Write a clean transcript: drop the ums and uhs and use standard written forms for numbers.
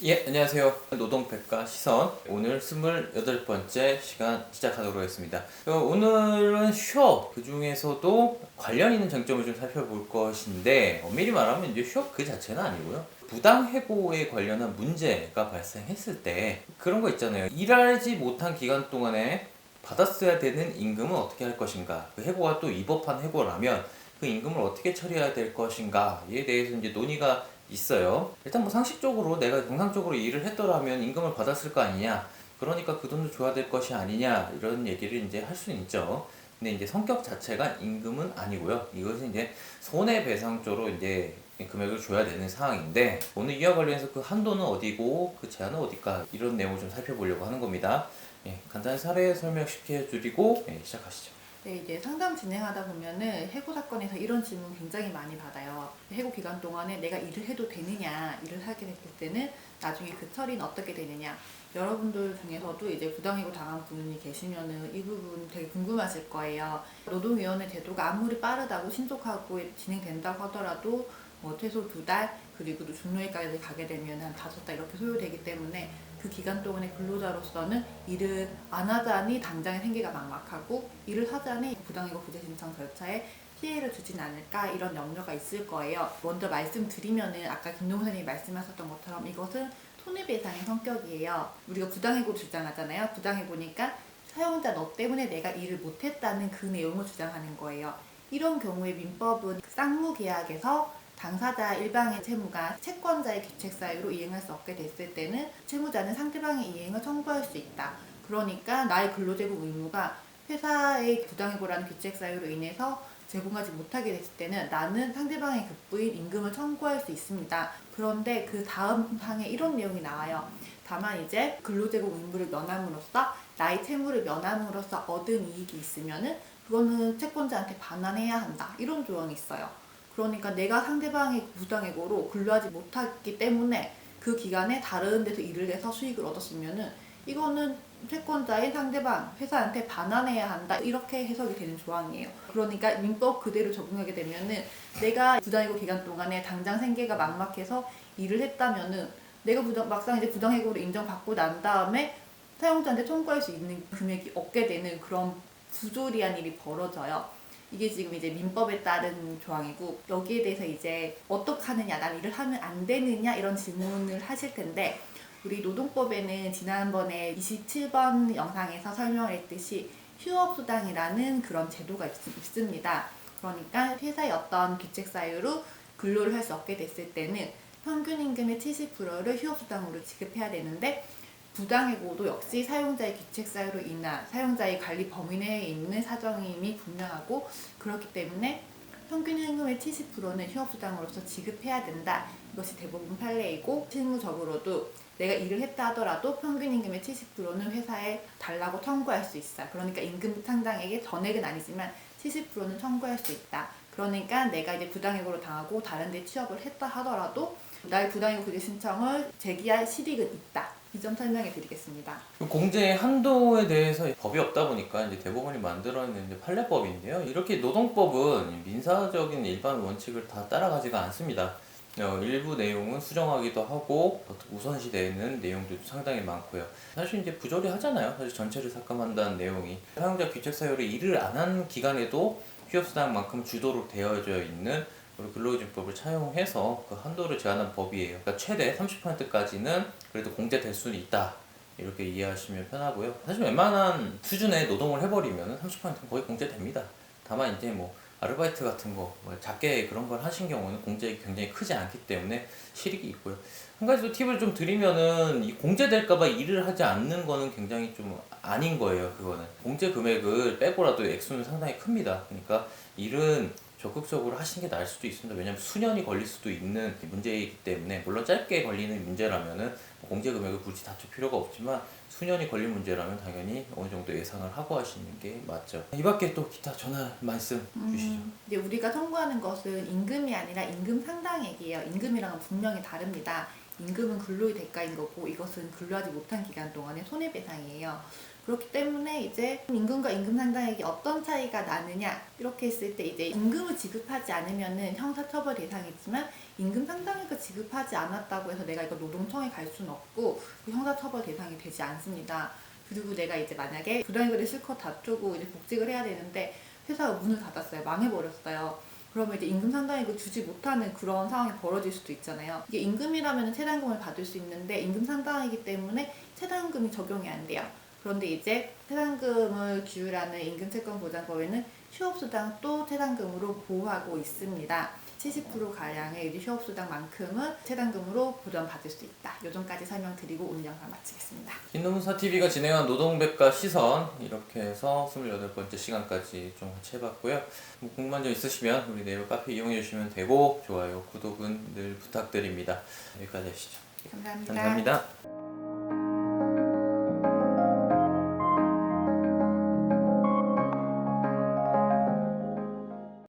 예, 안녕하세요. 노동백과 시선. 오늘 28번째 시간 시작하도록 하겠습니다. 오늘은 휴업, 그 중에서도 관련 있는 쟁점을 좀 살펴볼 것인데, 엄밀히 말하면 이제 휴업 그 자체는 아니고요. 부당해고에 관련한 문제가 발생했을 때, 그런 거 있잖아요. 일하지 못한 기간 동안에 받았어야 되는 임금은 어떻게 할 것인가. 그 해고가 또 위법한 해고라면, 그 임금을 어떻게 처리해야 될 것인가에 대해서 이제 논의가 있어요. 일단 뭐 상식적으로 내가 정상적으로 일을 했더라면 임금을 받았을 거 아니냐. 그러니까 그 돈을 줘야 될 것이 아니냐. 이런 얘기를 이제 할 수는 있죠. 근데 이제 성격 자체가 임금은 아니고요. 이것은 이제 손해배상조로 이제 금액을 줘야 되는 상황인데, 오늘 이와 관련해서 그 한도는 어디고 그 제한은 어딜까, 이런 내용을 좀 살펴보려고 하는 겁니다. 예, 간단히 사례 설명 쉽게 해드리고 시작하시죠. 네, 이제 상담 진행하다 보면은 해고 사건에서 이런 질문 굉장히 많이 받아요. 해고 기간 동안에 내가 일을 해도 되느냐, 일을 하게 됐을 때는 나중에 그 처리는 어떻게 되느냐. 여러분들 중에서도 이제 부당해고 당한 분이 계시면은 이 부분 되게 궁금하실 거예요. 노동위원회 제도가 아무리 빠르다고 신속하고 진행된다고 하더라도 뭐 최소 2달, 그리고 또 종료일까지 가게 되면 한 5달 이렇게 소요되기 때문에 그 기간 동안에 근로자로서는 일을 안 하자니 당장의 생계가 막막하고, 일을 하자니 부당해고 구제 신청 절차에 피해를 주진 않을까, 이런 염려가 있을 거예요. 먼저 말씀드리면은 아까 김동우 선생님이 말씀하셨던 것처럼 이것은 손해배상의 성격이에요. 우리가 부당해고를 주장하잖아요. 부당해고니까 사용자 너 때문에 내가 일을 못했다는 그 내용을 주장하는 거예요. 이런 경우에 민법은 쌍무계약에서 당사자 일방의 채무가 채권자의 귀책 사유로 이행할 수 없게 됐을 때는 채무자는 상대방의 이행을 청구할 수 있다. 그러니까 나의 근로제공 의무가 회사의 부당해고라는 귀책 사유로 인해서 제공하지 못하게 됐을 때는 나는 상대방의 급부인 임금을 청구할 수 있습니다. 그런데 그 다음 항에 이런 내용이 나와요. 다만 이제 근로제공 의무를 면함으로써 나의 채무를 면함으로써 얻은 이익이 있으면은 그거는 채권자한테 반환해야 한다. 이런 조항이 있어요. 그러니까 내가 상대방의 부당해고로 근로하지 못했기 때문에 그 기간에 다른 데서 일을 해서 수익을 얻었으면은 이거는 채권자의 상대방 회사한테 반환해야 한다, 이렇게 해석이 되는 조항이에요. 그러니까 민법 그대로 적용하게 되면은 내가 부당해고 기간 동안에 당장 생계가 막막해서 일을 했다면은 내가 막상 이제 부당해고로 인정받고 난 다음에 사용자한테 청구할 수 있는 금액이 없게 되는 그런 부조리한 일이 벌어져요. 이게 지금 이제 민법에 따른 조항이고, 여기에 대해서 이제 어떻게 하느냐, 난 일을 하면 안 되느냐, 이런 질문을 하실 텐데, 우리 노동법에는 지난번에 27번 영상에서 설명을 했듯이 휴업수당이라는 그런 제도가 있습니다. 그러니까 회사의 어떤 귀책 사유로 근로를 할 수 없게 됐을 때는 평균 임금의 70%를 휴업수당으로 지급해야 되는데, 부당해고도 역시 사용자의 귀책 사유로 인한 사용자의 관리 범위 내에 있는 사정임이 분명하고, 그렇기 때문에 평균 임금의 70%는 휴업수당으로서 지급해야 된다. 이것이 대부분 판례이고, 실무적으로도 내가 일을 했다 하더라도 평균 임금의 70%는 회사에 달라고 청구할 수 있어. 그러니까 임금 상당액의 전액은 아니지만 70%는 청구할 수 있다. 그러니까 내가 이제 부당해고를 당하고 다른 데 취업을 했다 하더라도 나의 부당해고 구제 신청을 제기할 실익은 있다. 이 점 설명해 드리겠습니다. 공제 한도에 대해서 법이 없다 보니까 이제 대법원이 만들어낸 이제 판례법인데요. 이렇게 노동법은 민사적인 일반 원칙을 다 따라가지가 않습니다. 일부 내용은 수정하기도 하고 우선시되는 내용들도 상당히 많고요. 사실 이제 부조리하잖아요. 사실 전체를 삭감한다는 내용이 사용자 귀책 사유로 일을 안 한 기간에도 휴업수당만큼 주도록 되어져 있는 우리 근로기준법을 차용해서 그 한도를 제한한 법이에요. 그러니까 최대 30%까지는 그래도 공제될 수는 있다. 이렇게 이해하시면 편하고요. 사실 웬만한 수준의 노동을 해버리면 30%는 거의 공제됩니다. 다만 이제 뭐 아르바이트 같은 거, 뭐 작게 그런 걸 하신 경우는 공제액이 굉장히 크지 않기 때문에 실익이 있고요. 한 가지 더 팁을 좀 드리면은, 이 공제될까봐 일을 하지 않는 거는 굉장히 좀 아닌 거예요. 그거는 공제 금액을 빼고라도 액수는 상당히 큽니다. 그러니까 일은 적극적으로 하시는 게 나을 수도 있습니다. 왜냐하면 수년이 걸릴 수도 있는 문제이기 때문에, 물론 짧게 걸리는 문제라면은 공제 금액을 굳이 다툴 필요가 없지만 수년이 걸린 문제라면 당연히 어느 정도 예상을 하고 하시는 게 맞죠. 이 밖에 또 기타 전화 말씀 주시죠. 이제 우리가 청구하는 것은 임금이 아니라 임금 상당액이에요. 임금이랑은 분명히 다릅니다. 임금은 근로의 대가인 거고, 이것은 근로하지 못한 기간 동안의 손해배상이에요. 그렇기 때문에 이제 임금과 임금 상당액이 어떤 차이가 나느냐 이렇게 했을 때 이제 임금을 지급하지 않으면은 형사처벌 대상이지만 임금 상당액을 지급하지 않았다고 해서 내가 이거 노동청에 갈 수는 없고 그 형사처벌 대상이 되지 않습니다. 그리고 내가 이제 만약에 불이익을 실컷 다투고 이제 복직을 해야 되는데 회사가 문을 닫았어요. 망해버렸어요. 그러면 이제 임금 상당액을 주지 못하는 그런 상황이 벌어질 수도 있잖아요. 이게 임금이라면 최단금을 받을 수 있는데 임금 상당이기 때문에 최단금이 적용이 안 돼요. 그런데 이제 최단금을 규율하는 임금채권보장법에는 휴업수당 또 최단금으로 보호하고 있습니다. 70% 가량의 이제 휴업수당만큼은 최단금으로 보전받을 수 있다. 요점까지 설명드리고 오늘 영상 마치겠습니다. 흰노무사TV가 진행한 노동백과 시선 이렇게 해서 28번째 시간까지 좀 같이 해봤고요. 뭐 궁금한 점 있으시면 우리 네이버 카페 이용해 주시면 되고 좋아요, 구독은 늘 부탁드립니다. 여기까지 하시죠. 감사합니다. 감사합니다.